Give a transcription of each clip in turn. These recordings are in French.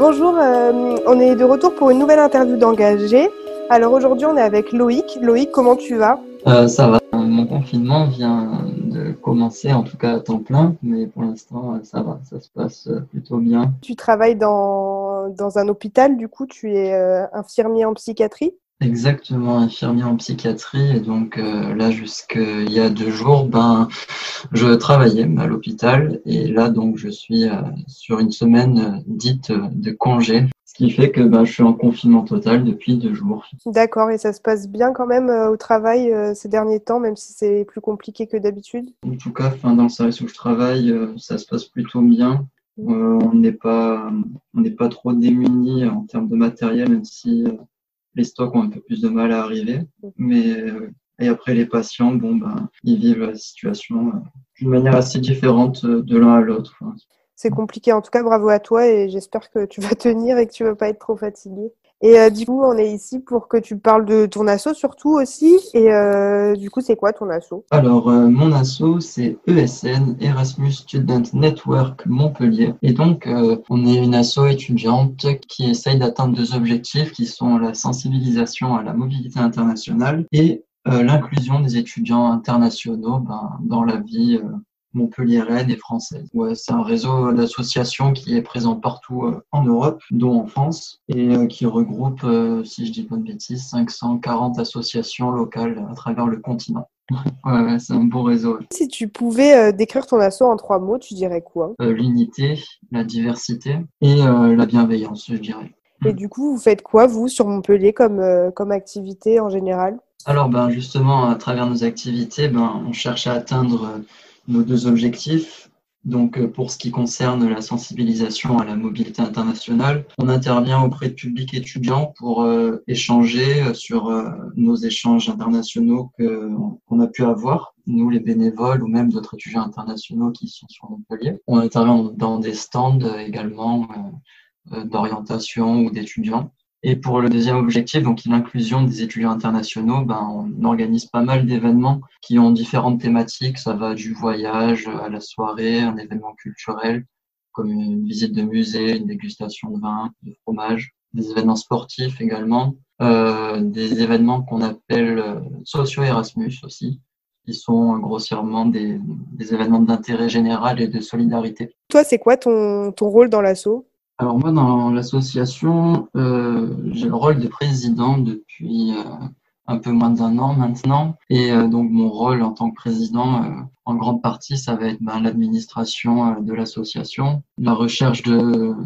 Bonjour, on est de retour pour une nouvelle interview d'Engagé. Alors aujourd'hui, on est avec Loïc. Loïc, comment tu vas? Ça va. Mon confinement vient de commencer, en tout cas à temps plein, mais pour l'instant, ça va, ça se passe plutôt bien. Tu travailles dans un hôpital, du coup, tu es infirmier en psychiatrie. Exactement, infirmier en psychiatrie, et donc là, jusqu'il y a 2 jours, je travaillais à l'hôpital, et là, donc, je suis sur une semaine dite de congé, ce qui fait que je suis en confinement total depuis 2 jours. D'accord, et ça se passe bien quand même au travail ces derniers temps, même si c'est plus compliqué que d'habitude. En tout cas, dans le service où je travaille, ça se passe plutôt bien. On n'est pas trop démunis en termes de matériel, même si les stocks ont un peu plus de mal à arriver. Mais et après, les patients, ils vivent la situation d'une manière assez différente de l'un à l'autre. C'est compliqué, en tout cas, bravo à toi et j'espère que tu vas tenir et que tu vas pas être trop fatigué. Et du coup, on est ici pour que tu parles de ton asso surtout aussi. Et du coup, c'est quoi ton asso? Alors, mon asso, c'est ESN, Erasmus Student Network Montpellier. Et donc, on est une asso étudiante qui essaye d'atteindre 2 objectifs qui sont la sensibilisation à la mobilité internationale et l'inclusion des étudiants internationaux dans la vie montpelliéraine et française. Ouais, c'est un réseau d'associations qui est présent partout en Europe, dont en France, et qui regroupe, si je dis pas de bêtises, 540 associations locales à travers le continent. Ouais, c'est un beau réseau. Si tu pouvais décrire ton asso en 3 mots, tu dirais quoi? L'unité, la diversité et la bienveillance, je dirais. Et du coup, vous faites quoi, vous, sur Montpellier, comme activité en général? Alors, justement, à travers nos activités, on cherche à atteindre nos 2 objectifs. Donc, pour ce qui concerne la sensibilisation à la mobilité internationale, on intervient auprès de publics étudiants pour échanger sur nos échanges internationaux qu'on a pu avoir, nous les bénévoles ou même d'autres étudiants internationaux qui sont sur Montpellier. On intervient dans des stands également d'orientation ou d'étudiants. Et pour le deuxième objectif, donc l'inclusion des étudiants internationaux, on organise pas mal d'événements qui ont différentes thématiques. Ça va du voyage à la soirée, un événement culturel, comme une visite de musée, une dégustation de vin, de fromage, des événements sportifs également, des événements qu'on appelle socio-Erasmus aussi, qui sont grossièrement des événements d'intérêt général et de solidarité. Toi, c'est quoi ton rôle dans l'asso? Alors moi, dans l'association, j'ai le rôle de président depuis un peu moins d'1 an maintenant. Et donc mon rôle en tant que président, en grande partie, ça va être l'administration de l'association, la recherche de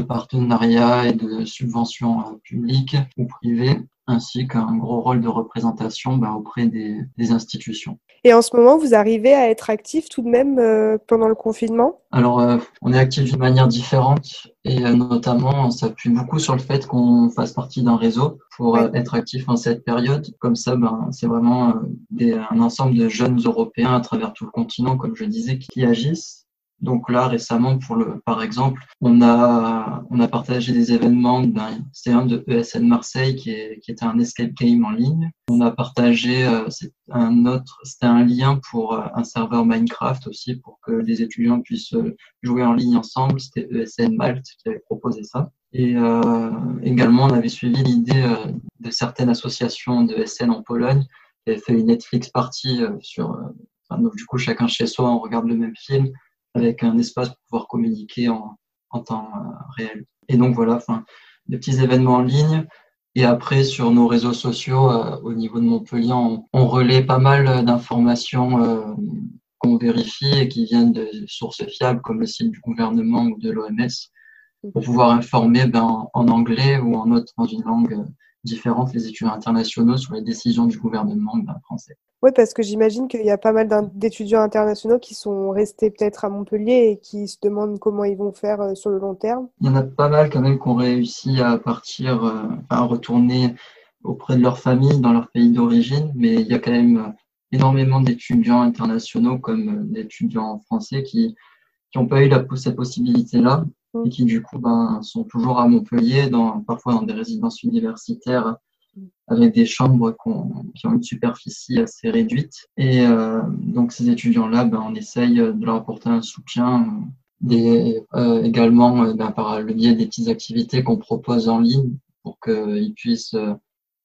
partenariats et de subventions publiques ou privées, ainsi qu'un gros rôle de représentation auprès des institutions. Et en ce moment, vous arrivez à être actif tout de même pendant le confinement? Alors, on est actif d'une manière différente et notamment, on s'appuie beaucoup sur le fait qu'on fasse partie d'un réseau pour Ouais. être actif en cette période. Comme ça, c'est vraiment un ensemble de jeunes Européens à travers tout le continent, comme je disais, qui agissent. Donc là, récemment, par exemple, on a partagé des événements. C'est un de ESN Marseille qui était un escape game en ligne. On a partagé, c'était un lien pour un serveur Minecraft aussi pour que les étudiants puissent jouer en ligne ensemble. C'était ESN Malte qui avait proposé ça. Et également, on avait suivi l'idée de certaines associations de ESN en Pologne qui avaient fait une Netflix party donc du coup, chacun chez soi, on regarde le même film avec un espace pour pouvoir communiquer en temps réel. Et donc voilà, des petits événements en ligne. Et après, sur nos réseaux sociaux, au niveau de Montpellier, on relaie pas mal d'informations qu'on vérifie et qui viennent de sources fiables comme le site du gouvernement ou de l'OMS pour pouvoir informer en anglais ou dans une langue différente les étudiants internationaux sur les décisions du gouvernement français. Oui, parce que j'imagine qu'il y a pas mal d'étudiants internationaux qui sont restés peut-être à Montpellier et qui se demandent comment ils vont faire sur le long terme. Il y en a pas mal quand même qui ont réussi à partir, à retourner auprès de leur famille dans leur pays d'origine, mais il y a quand même énormément d'étudiants internationaux comme d'étudiants français qui n'ont pas eu cette possibilité-là et qui du coup sont toujours à Montpellier, parfois dans des résidences universitaires avec des chambres qui ont une superficie assez réduite. Et donc ces étudiants-là, on essaye de leur apporter un soutien Également par le biais des petites activités qu'on propose en ligne pour qu'ils puissent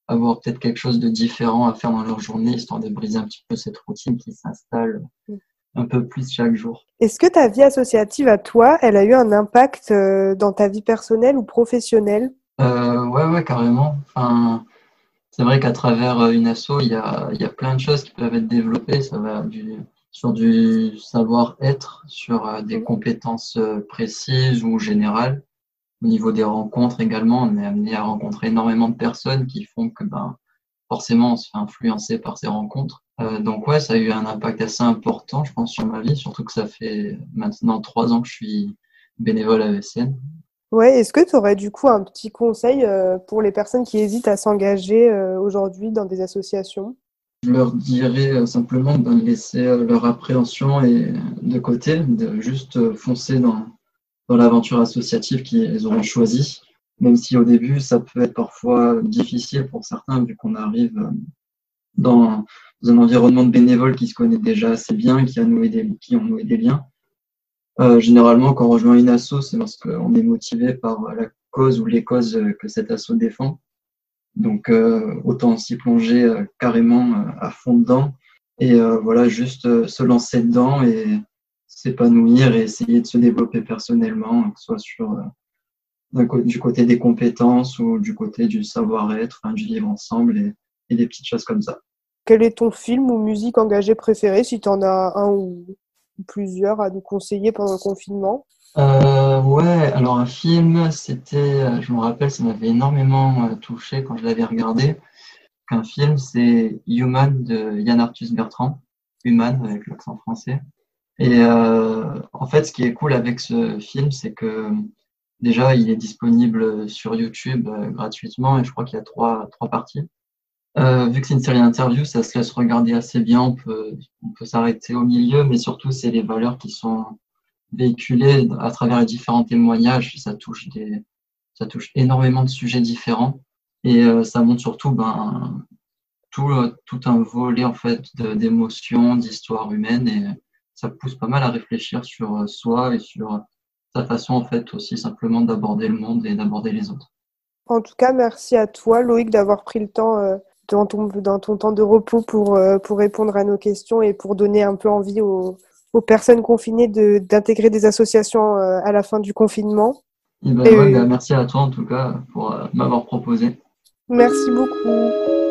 avoir peut-être quelque chose de différent à faire dans leur journée, histoire de briser un petit peu cette routine qui s'installe un peu plus chaque jour. Est-ce que ta vie associative à toi, elle a eu un impact dans ta vie personnelle ou professionnelle? Ouais, carrément. Enfin, c'est vrai qu'à travers une asso, il y a plein de choses qui peuvent être développées. Ça va sur du savoir-être, sur des Mm. compétences précises ou générales. Au niveau des rencontres également, on est amené à rencontrer énormément de personnes qui font que forcément on se fait influencer par ces rencontres. Donc ouais, ça a eu un impact assez important, je pense, sur ma vie, surtout que ça fait maintenant 3 ans que je suis bénévole à ESN. Ouais, est-ce que tu aurais du coup un petit conseil pour les personnes qui hésitent à s'engager aujourd'hui dans des associations? Je leur dirais simplement de laisser leur appréhension de côté, de juste foncer dans l'aventure associative qu'ils auront choisie, même si au début ça peut être parfois difficile pour certains vu qu'on arrive dans un environnement de bénévoles qui se connaît déjà assez bien, qui ont noué des liens. Généralement, quand on rejoint une asso, c'est parce qu'on est motivé par la cause ou les causes que cette asso défend. Donc, autant s'y plonger carrément à fond dedans et voilà, juste se lancer dedans et s'épanouir et essayer de se développer personnellement, que ce soit du côté des compétences ou du côté du savoir-être, enfin, du vivre ensemble et des petites choses comme ça. Quel est ton film ou musique engagée préféré, si tu en as un ou plusieurs à nous conseiller pendant le confinement? Ouais, alors un film, je me rappelle, ça m'avait énormément touché quand je l'avais regardé. Un film, c'est Human de Yann Arthus Bertrand, Human avec l'accent français. Et en fait, ce qui est cool avec ce film, c'est que déjà, il est disponible sur YouTube gratuitement et je crois qu'il y a trois parties. Vu que c'est une série d'interviews, ça se laisse regarder assez bien. On peut s'arrêter au milieu, mais surtout, c'est les valeurs qui sont véhiculées à travers les différents témoignages. Ça touche énormément de sujets différents et ça montre surtout tout un volet en fait d'émotions, d'histoire humaine et ça pousse pas mal à réfléchir sur soi et sur sa façon en fait aussi simplement d'aborder le monde et d'aborder les autres. En tout cas, merci à toi, Loïc, d'avoir pris le temps dans ton temps de repos pour répondre à nos questions et pour donner un peu envie aux personnes confinées d'intégrer des associations à la fin du confinement. Et Et merci à toi en tout cas pour m'avoir proposé. merci beaucoup.